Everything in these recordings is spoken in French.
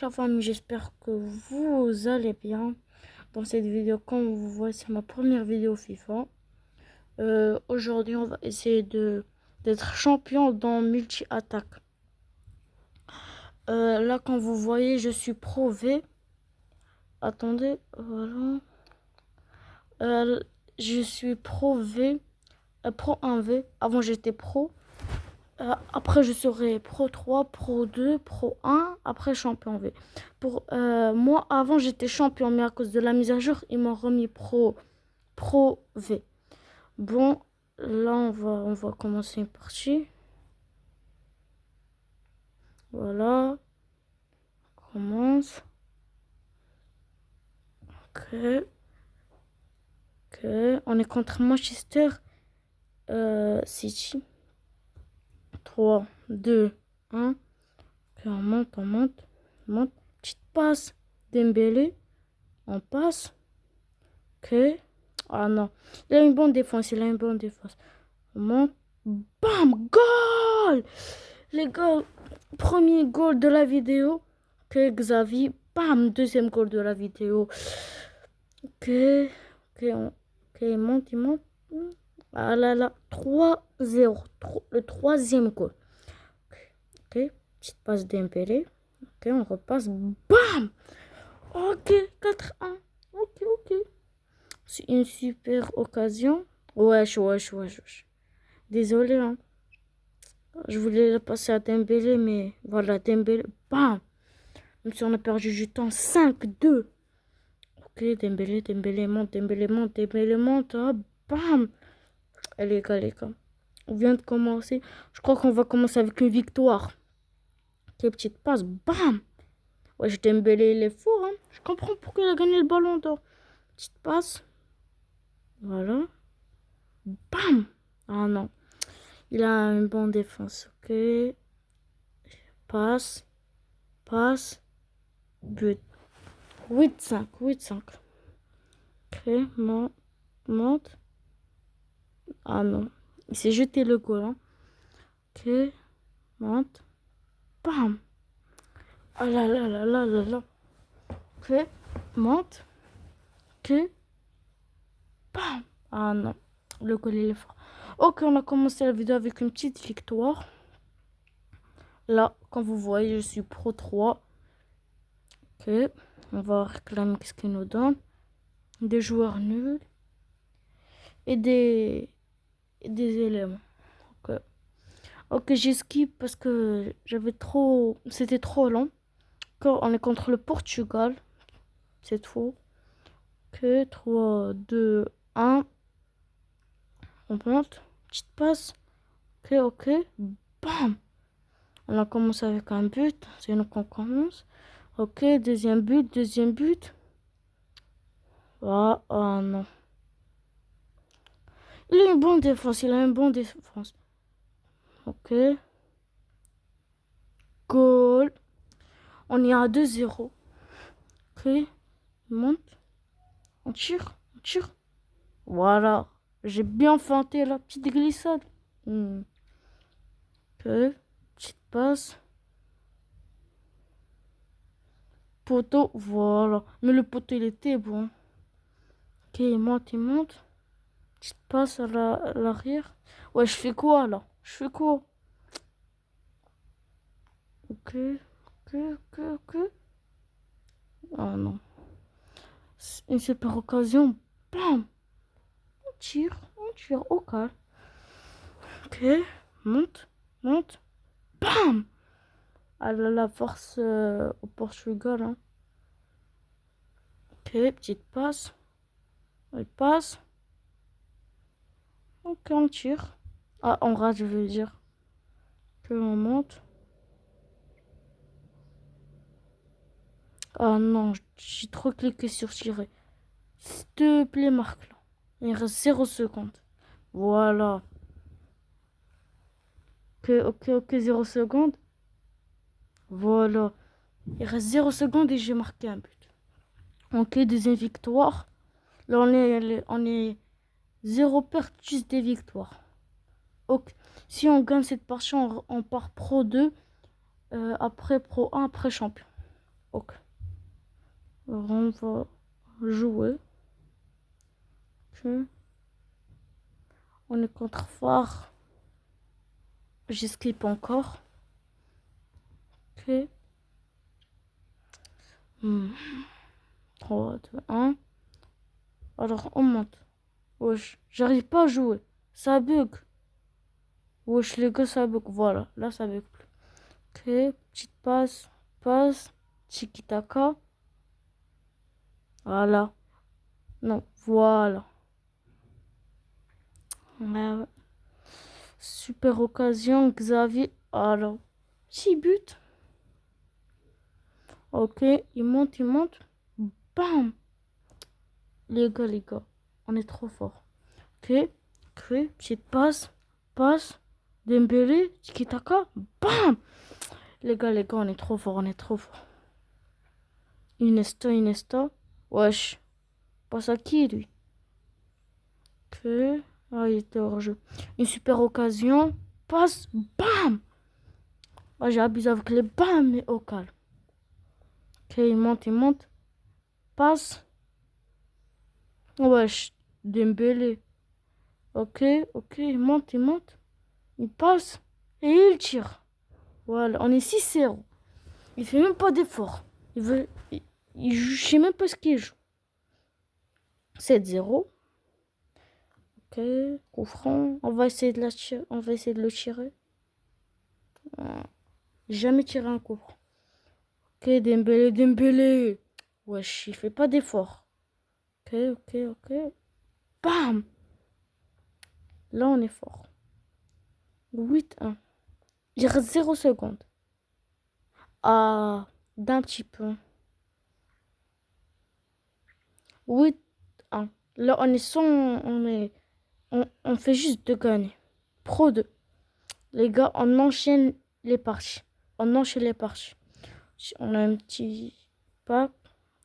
la famille, j'espère que vous allez bien. Dans cette vidéo, comme vous voyez, c'est ma première vidéo FIFA. Aujourd'hui, on va essayer d'être champion dans multi-attaque. Là, comme vous voyez, je suis pro V. Attendez, voilà. Je suis pro V, pro 1V. Avant, j'étais pro. Après, je serai Pro 3, Pro 2, Pro 1, après Champion V. Moi, avant, j'étais champion, mais à cause de la mise à jour, ils m'ont remis Pro V. Bon, là, on va commencer une partie. Voilà. On commence. Ok. Ok. On est contre Manchester City. 3, 2, 1. Ok, on monte, on monte, on monte. Petite passe. Dembélé. On passe. Ok. Ah non. Il a une bonne défense. Il a une bonne défense. On monte. Bam! Goal! Les gars, premier goal de la vidéo. Ok, Xavi. Bam! Deuxième goal de la vidéo. Ok. Ok, il monte, il monte. Ah là là. 3-0. Le troisième goal. Ok. Petite passe d'Embélé. Ok, on repasse. Bam! Ok, 4-1. Ok. C'est une super occasion. Wesh. Désolé, hein. Je voulais le passer à Dembélé, mais voilà, Dembélé. Bam! Même si on a perdu du temps. 5-2. Ok, Dembélé monte. Ah, bam! Et les gars. On vient de commencer. Je crois qu'on va commencer avec une victoire. Ok, petite passe. Bam! Wesh, Dembélé, il est fort, hein. Je comprends pourquoi il a gagné le ballon d'or. Petite passe. Voilà. Bam! Ah non. Il a une bonne défense. Ok. Passe. But. 8-5. Ok. Monte. Ah non. Il s'est jeté le goal, hein. Ok. Monte. Bam! Ah là. Ok. Monte. Ok. Bam! Ah non. Le goal, il est fort. Ok, on a commencé la vidéo avec une petite victoire. Là, comme vous voyez, je suis Pro 3. Ok. On va réclamer ce qu'il nous donne. Des joueurs nuls. Et des éléments. Ok. Ok, j'ai skip parce que c'était trop long. Encore, on est contre le Portugal. C'est trop. Ok, 3, 2, 1. On monte. Petite passe. Ok. Bam! On a commencé avec un but. C'est nous qu'on commence. Ok, deuxième but. Ah non. Il a une bonne défense. Ok. Goal. On est à 2-0. Ok. On monte. On tire. Voilà. J'ai bien feinté la petite glissade. Ok. Petite passe. Poteau. Voilà. Mais le poteau, il était bon. Ok, il monte. Petite passe à l'arrière. Ouais, je fais quoi là? Ok. Oh non. Une super occasion. Bam! On tire au calme. Ok. Monte. Bam! Ah là, la force au Portugal, hein. Ok, petite passe. Elle passe. Ok, on tire. Ah, on rate, je veux dire. Ok, on monte. Ah non, j'ai trop cliqué sur tirer. S'il te plaît, marque-là. Il reste 0 secondes. Voilà. Ok, 0 secondes. Voilà. Il reste 0 secondes et j'ai marqué un but. Ok, deuxième victoire. Là, on est 0 perte, juste des victoires. Ok. Si on gagne cette partie, on part Pro 2. Après Pro 1, après champion. Ok. Alors, on va jouer. Ok. On est contre phare. J'esquive encore. Ok. 3, 2, 1. Alors, on monte. Wesh, j'arrive pas à jouer. Ça bug. Wesh, les gars, ça bug. Voilà, là, ça bug plus. Ok, petite passe. Passe. Tiki-taka. Voilà. Non, voilà. Ouais. Super occasion, Xavier. Alors, 6 buts. Ok, il monte, il monte. Bam! Les gars, on est trop fort. Ok, ok, petite passe. Passe. Dembélé, tiki-taka. Bam! Les gars, on est trop fort, on est trop fort. Iniesta. Wesh. Passe à qui, lui? Ok. Ah, il était hors jeu. Une super occasion. Passe. Bam! Ah, j'ai abusé avec les bam, mais au calme. Ok, il monte. Passe. Wesh. Dembélé. Ok, il monte. Il passe. Et il tire. Voilà, on est 6-0. Il fait même pas d'effort. Je sais même pas ce qu'il joue. 7-0. Ok, coup franc. On va essayer de le tirer. Jamais tiré un coup franc. Ok, Dembélé. Wesh, il fait pas d'effort. Ok. Bam! Là, on est fort. 8-1. Il reste 0 secondes. Ah, d'un petit peu. 8-1. Là, on est sans. On fait juste de gagner. Pro 2. Les gars, on enchaîne les parties. On a un petit pack.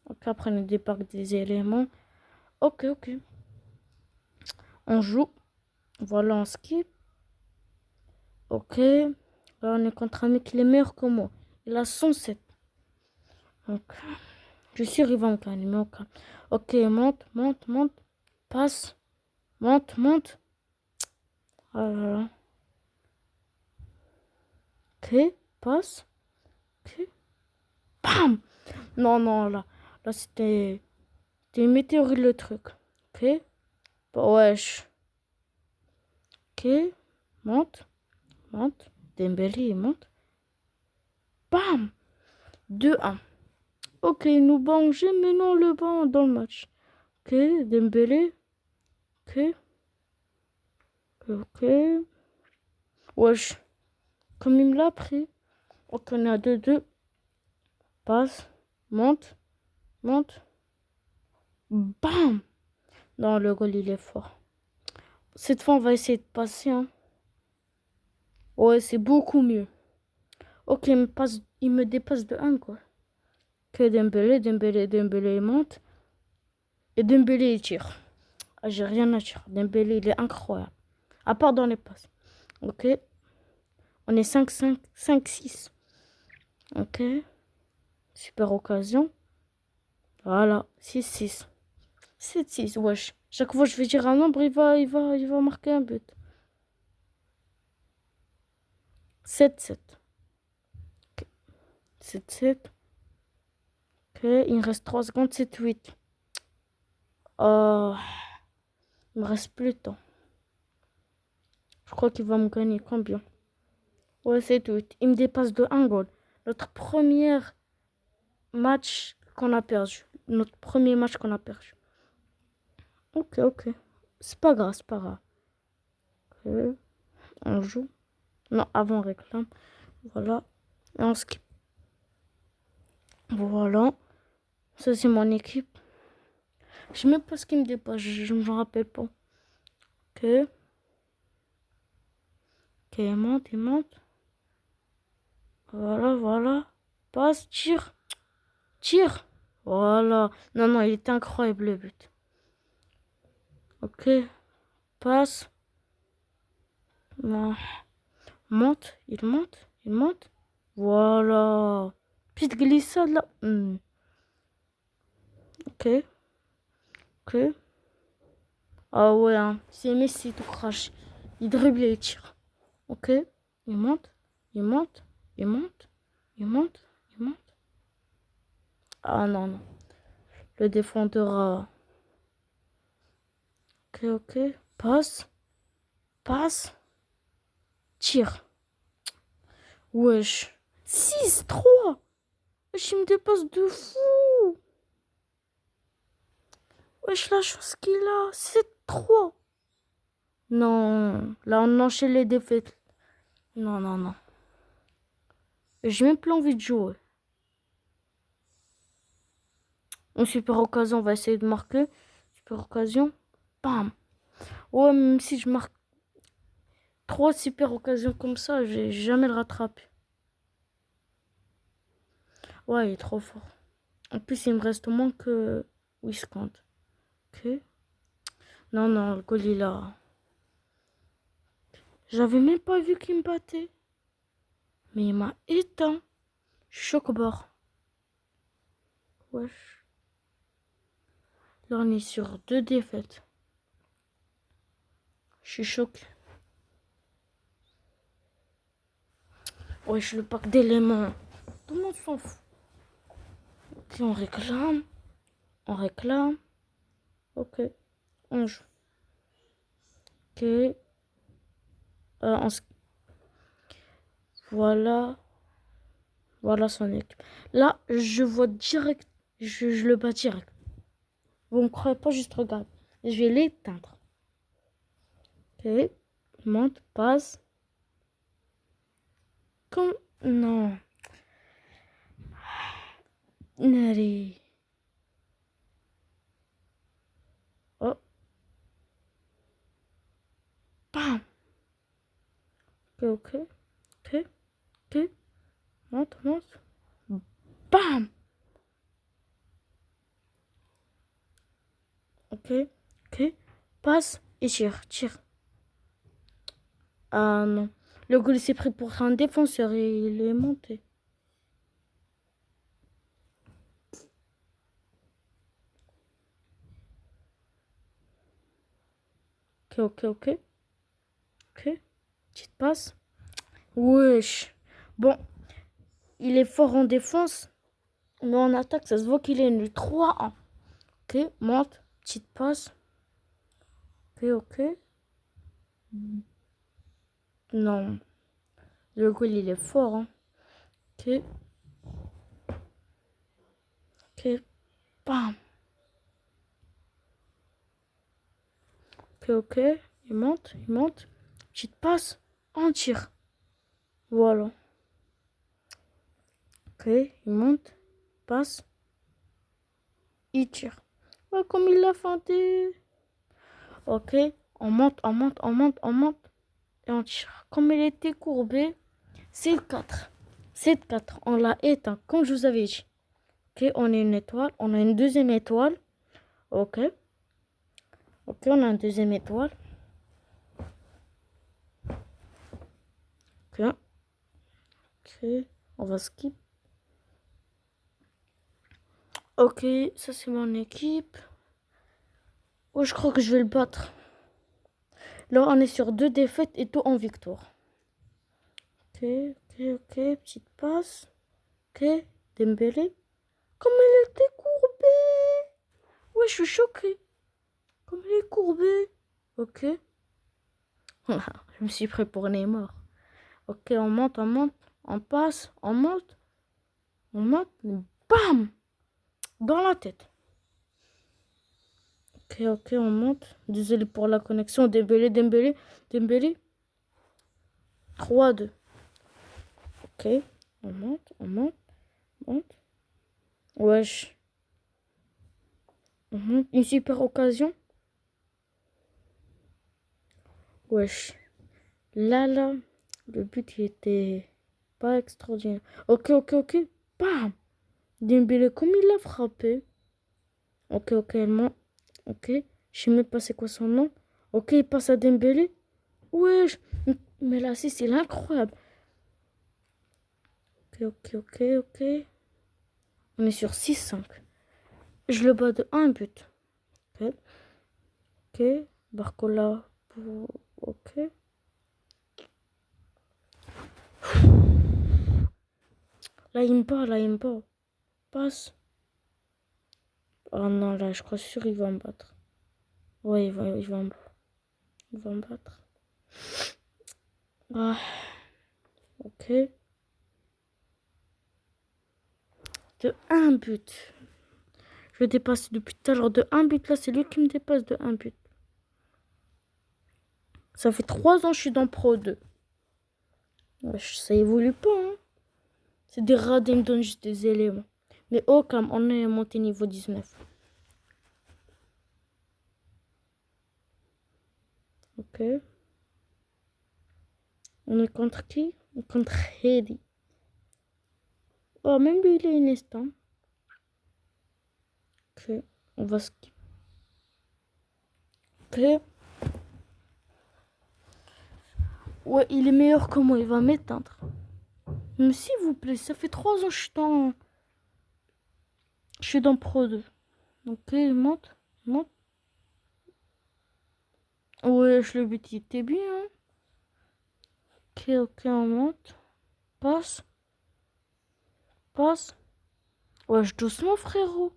Ok, après, on dépack des éléments. Ok. On joue. Voilà, on skip. Ok. Là, on est contre un mec qui est meilleur que moi. Il a 107. Donc, je suis arrivé à me gagner, mais ok. Ok, monte. Passe. Monte. Ah là là. Ok, passe. Ok. Bam! Non, là. Là, c'était une météorite le truc. Ok. Bah, wesh. Ok. Monte. Dembélé, il monte. Bam! 2-1. Ok, nous j'ai maintenant le banc dans le match. Ok, Dembélé. Ok. Wesh. Comme il me l'a pris. Ok, on est à 2-2. Passe. Monte. Bam! Non, le goal, il est fort. Cette fois, on va essayer de passer. Hein. Ouais, c'est beaucoup mieux. Ok, il me dépasse de 1, quoi. Ok, Dembélé, il monte. Et Dembélé, il tire. Ah, j'ai rien à dire. Dembélé, il est incroyable. À part dans les passes. Ok. On est 5-6. Ok. Super occasion. Voilà. 6-6. 7-6, wesh. Chaque fois que je vais dire un nombre, il va marquer un but. 7-7. Ok. 7-7. Ok. Il me reste 3 secondes. 7-8. Il me reste plus de temps. Je crois qu'il va me gagner combien? Ouais, 7-8. Il me dépasse de 1 goal. Notre premier match qu'on a perdu. Notre premier match qu'on a perdu. Ok. C'est pas grave. Ok. On joue. Non, avant on réclame. Voilà. Et on skip. Voilà. Ça, c'est mon équipe. Je sais même pas ce qui me dépasse. Je me rappelle pas. Ok. Il monte. Voilà. Passe, tire. Voilà. Non, il est incroyable le but. Ok. Passe. Non. Il monte. Voilà. Petite glissade là. Ok. Ok. Ah ouais, hein. C'est Messi tout crash. Il dribble et il tire. Ok. Il monte. Il monte. Il monte. Il monte. Il monte. Ah non, non. Le défendeur a... Ok, ok. Passe. Passe. Tire. Wesh. 6-3. Wesh, il me dépasse de fou. Wesh, la chance qu'il a. 7-3. Non. Là, on enchaîne les défaites. Non, non, non. J'ai même plus envie de jouer. Une super occasion, on va essayer de marquer. Super occasion. Bam. Ouais, même si je marque 3 super occasions comme ça, j'ai jamais le rattrapé. Ouais, il est trop fort. En plus, il me reste moins que Wiscont. Ok. Non, non, le goal, il a... J'avais même pas vu qu'il me battait. Mais il m'a éteint. Choc bord. Wesh. Là, on est sur 2 défaites. Je suis choqué. Wesh, le pack d'éléments. Tout le monde s'en fout. Ok, on réclame. On réclame. Ok. On joue. Ok. On se... Voilà. Voilà son équipe. Là, je vois direct. Je le bats direct. Vous ne me croyez pas, juste regarde. Je vais l'éteindre. Ok. Monte, passe. Comme... Non. Allez. Oh. Bam. Ok, ok. Ok. Ok. Monte, monte. Bam. Ok. Ok. Passe et tire. Tire. Ah non. Le goal s'est pris pour un défenseur et il est monté. Ok, ok, ok. Ok. Petite passe. Wesh. Bon, il est fort en défense, mais en attaque, ça se voit qu'il est nul. 3-1. Ok, monte. Petite passe. Ok, ok. Non. Le goal, il est fort. Hein. Ok. Ok. Bam. Ok, ok. Il monte, il monte. Petite passe. On tire. Voilà. Ok, il monte. Passe. Il tire. Ouais, comme il l'a feinté. Ok. On monte, on monte, on monte, on monte. Et on tire. Comme il était courbé, c'est le 4. C'est le 4. On l'a éteint, comme je vous avais dit. Ok, on a une étoile. On a une deuxième étoile. Ok. Ok, on a une deuxième étoile. Ok. Ok. On va skip. Ok, ça c'est mon équipe. Oh, je crois que je vais le battre. Là, on est sur 2 défaites et tout en victoire. Ok, ok, ok. Petite passe. Ok. Dembélé. Comme elle était courbée. Ouais, je suis choquée. Comme elle est courbée. Ok. Je me suis prêt pour Neymar. Ok, on monte, on monte. On passe, on monte. On monte. Bam! Dans la tête. Ok, ok, on monte. Désolé pour la connexion. Dembélé, Dembélé, Dembélé. 3-2. Ok. On monte, on monte, on monte. Wesh. On monte. Une super occasion. Wesh. Là, là. Le but, il était pas extraordinaire. Ok, ok, ok. Bam! Dembélé, comme il l'a frappé. Ok, ok, elle monte. Ok. Je sais même pas c'est quoi son nom. Ok, il passe à Dembélé. Wesh. Mais l'assist, il est incroyable. Ok, ok, ok, ok. On est sur 6-5. Je le bats de 1 but. Ok. Ok. Barcola. Ok. Là, il me bat, là, il me bat. Passe. Oh non, là, je crois sûr il va me battre. Ouais, il va me battre. Ah, ok. De 1 but. Je le dépasse depuis tout à l'heure de 1 but. Là, c'est lui qui me dépasse de 1 but. Ça fait 3 ans que je suis dans Pro 2. Wesh, ça évolue pas, hein. C'est des radins, ils me donnent juste des éléments. Mais oh, comme on est monté niveau 19. Ok. On est contre qui? Contre Heidi. Oh, même lui, il est Iniesta. Ok. On va skip. Ok. Ouais, il est meilleur que moi, il va m'éteindre. Mais s'il vous plaît, ça fait 3 ans que je suis dans Pro 2. Ok, monte, monte. Ouais, le but il était bien, hein. Ok, ok, on monte. Passe, passe. Ouais, je doucement, frérot.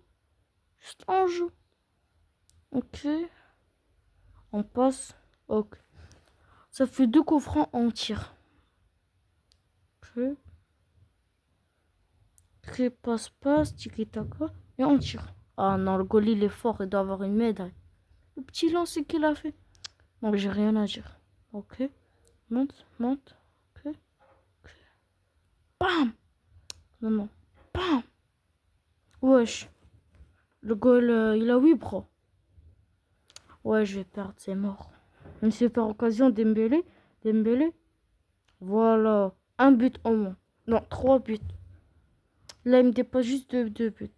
Juste en joue. Ok. On passe. Ok. Ça fait 2 coups francs, on tire. Ok. Ok, passe, passe, tiki-taka. Et on tire. Ah non, le goal il est fort, il doit avoir une médaille. Le petit lancer qu'il a fait. Donc j'ai rien à dire. Ok. Monte, monte. Ok. Bam! Non, non. Bam! Wesh. Le goal, il a 8 bras. Ouais, je vais perdre, c'est mort. Une super occasion, Dembélé. Dembélé. Voilà. Un but au moins. Non, 3 buts. Là, il me dépasse juste 2 buts.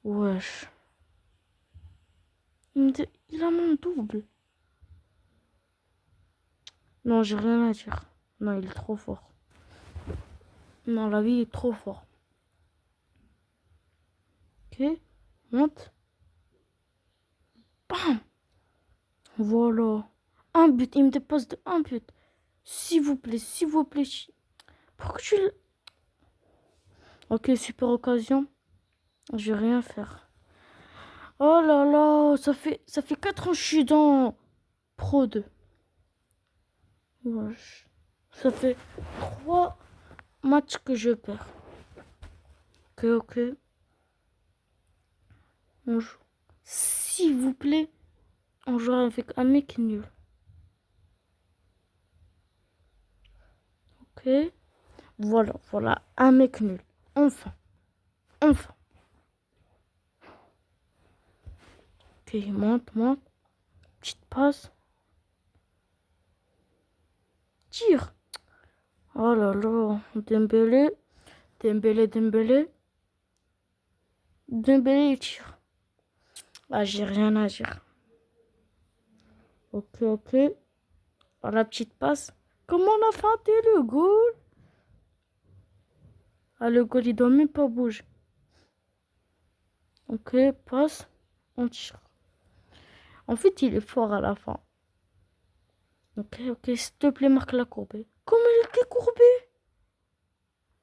Wesh. Il a mon double. Non, j'ai rien à dire. Non, il est trop fort. Non, la vie est trop fort. Ok. Monte. Bam! Voilà. Un but. Il me dépasse de 1 but. S'il vous plaît, s'il vous plaît. Pourquoi tu le... Ok, super occasion. Je vais rien faire. Oh là là, ça fait 4 ans que je suis dans Pro 2. Wesh. Ça fait 3 matchs que je perds. Ok, ok. On joue. S'il vous plaît, on joue avec un mec nul. Ok. Voilà, voilà, un mec nul. Enfin, enfin. Ok, monte, monte. Petite passe. Tire. Oh là là, Dembélé. Dembélé, Dembélé. Dembélé, il tire. Ah, j'ai rien à dire. Ok, ok. Oh, la petite passe. Comment on a feinté le goal? Ah, le goal, il doit même pas bouger. Ok, passe. On tire. En fait, il est fort à la fin. Ok, ok, s'il te plaît, marque la courbée. Comment il était courbé?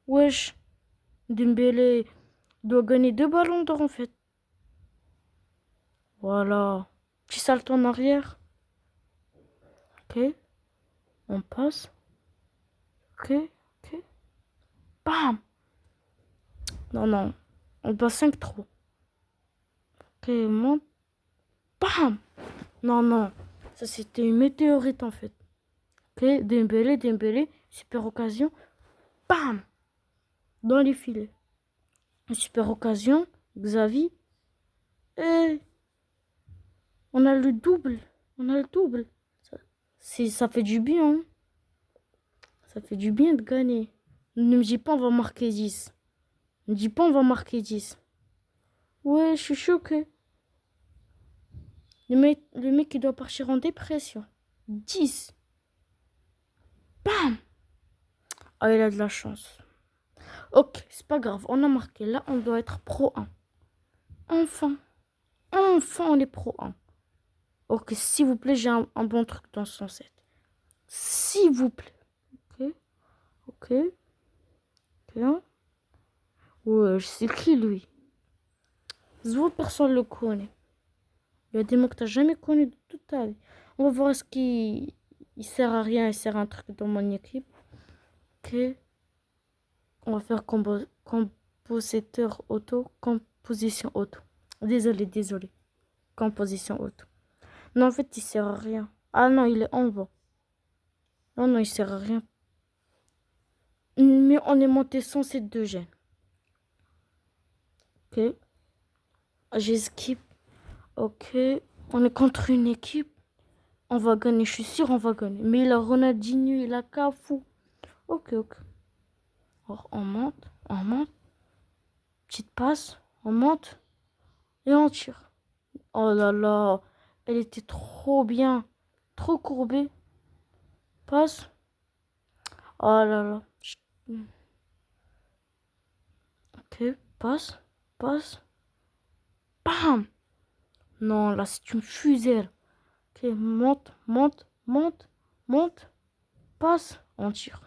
Wesh. Dembélé doit gagner 2 ballons d'or en fait. Voilà. Petit salto en arrière. Ok. On passe. Ok. Ok. Bam. Non, non. On passe 5-3. Ok, monte. Bam. Non, non. Ça, c'était une météorite en fait. Ok. Dembélé, Dembélé. Super occasion. Bam. Dans les filets. Une super occasion. Xavi. Et on a le double. On a le double. Ça fait du bien, hein. Ça fait du bien de gagner. Ne me dis pas on va marquer 10. Ne me dis pas on va marquer 10. Ouais, je suis choqué. Le mec, il doit partir en dépression. 10. Bam! Ah, il a de la chance. Ok, c'est pas grave. On a marqué. Là, on doit être pro 1. Enfin. Enfin, on est pro 1. Ok, s'il vous plaît, j'ai un bon truc dans son set. S'il vous plaît. Ok. Ok. Ok. Ouais, je sais qui, lui. Zwo, personne le connaît. Il y a des mots que t'as jamais connus de toute ta vie. On va voir ce qui... Il sert à rien, il sert à un truc dans mon équipe. Ok. On va faire compositeur auto. Composition auto. Désolé. Composition auto. Non, en fait, il sert à rien. Ah non, il est en bas. Non, il sert à rien. Mais on est monté sans ces deux gènes. Ok. J'ai skip. Ok. On est contre une équipe. On va gagner, je suis sûr on va gagner. Mais il a Ronaldinho, il a Cafu. Ok. Alors, on monte. Petite passe. On monte. Et on tire. Oh là là. Elle était trop bien. Trop courbée. Passe. Oh là là. Ok. Passe. Bam. Non, là, c'est une fusée. Ok, monte. Passe. On tire.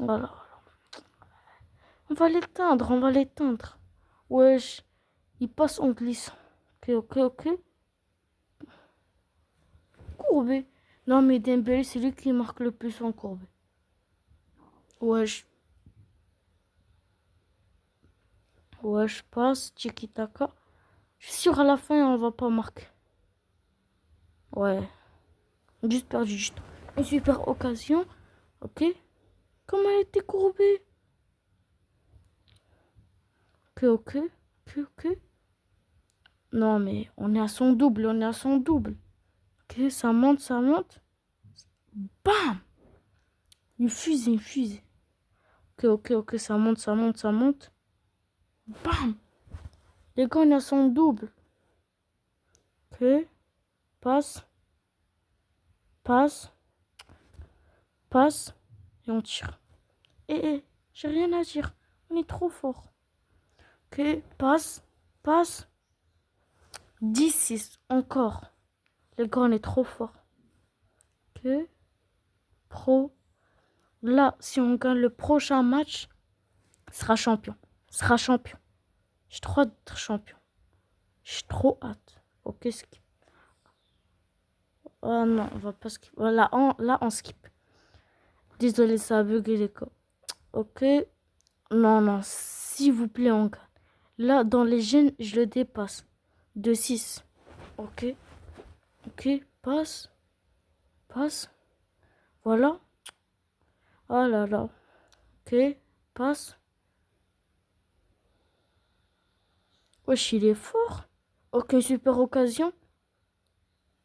Voilà. On va l'éteindre. Wesh. Il passe en glissant. Ok. Courbé. Non, mais Dembélé, c'est lui qui marque le plus en courbé. Wesh, passe. Tiki-taka. Je suis sûr, à la fin, on va pas marquer. Ouais. Juste perdu du temps. Une super occasion. Ok. Comment elle était courbée. Ok. Non, mais on est à son double. Ok, ça monte. Bam. Une fusée. Ok, ça monte. Bam. Les gars, on est à son double. Ok. Passe. Et on tire. J'ai rien à dire. On est trop fort. Ok, passe. 10-6, encore. Les gars, on est trop fort. Ok. Pro. Là, si on gagne le prochain match, sera champion. J'ai trop hâte d'être champion. J'ai trop hâte. Ok, skip. Oh non, on va pas skip. Voilà, on skip. Désolé, ça a bugué les gars. Ok. Non, s'il vous plaît, on gagne. Là, dans les gènes, je le dépasse. De 6. Ok, passe. Voilà. Oh là là. Ok, passe. Wesh, il est fort. Ok, super occasion.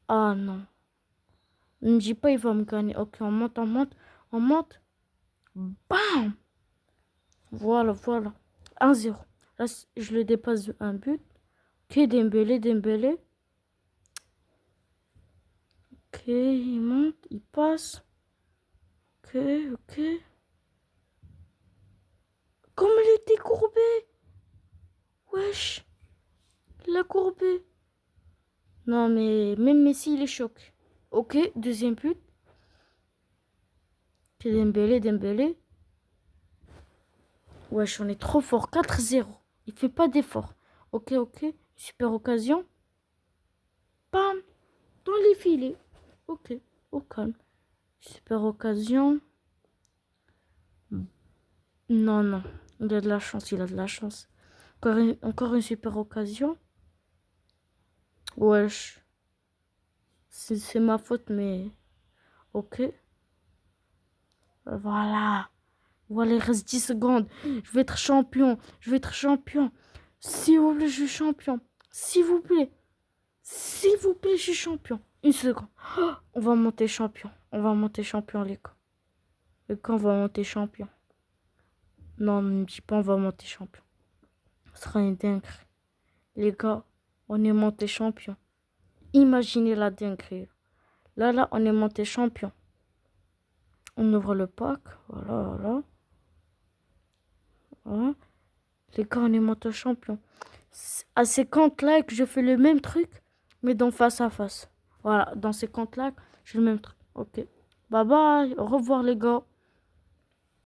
Ah non. Ne me dis pas, il va me gagner. Ok, on monte. Bam. Voilà. 1-0. Là, je le dépasse de un but. Ok, Dembélé. Ok, il monte, il passe. Ok. Comme il était courbé. Wesh. Il a courbé. Non, mais même Messi, il est choqué. Ok, deuxième but. C'est Dembélé. Wesh, on est trop fort. 4-0. Il fait pas d'effort. Ok. Super occasion. Bam. Dans les filets. Ok, au calme. Super occasion. Non. Il a de la chance. Encore une super occasion. Wesh. C'est ma faute, mais... Ok. Voilà, il reste 10 secondes. Je vais être champion. S'il vous plaît, je suis champion. S'il vous plaît, je suis champion. Une seconde. Oh, on va monter champion, les gars. On va monter champion. Non, ne me dis pas on va monter champion. Ce sera une dinguerie. Les gars, on est monté champion. Imaginez la dinguerie. Là, on est monté champion. On ouvre le pack. Voilà. Voilà. Les gars, on est moto champion. À ces comptes-là, je fais le même truc, mais dans face à face. Voilà, dans ces comptes-là, je fais le même truc. Ok. Bye bye. Au revoir, les gars.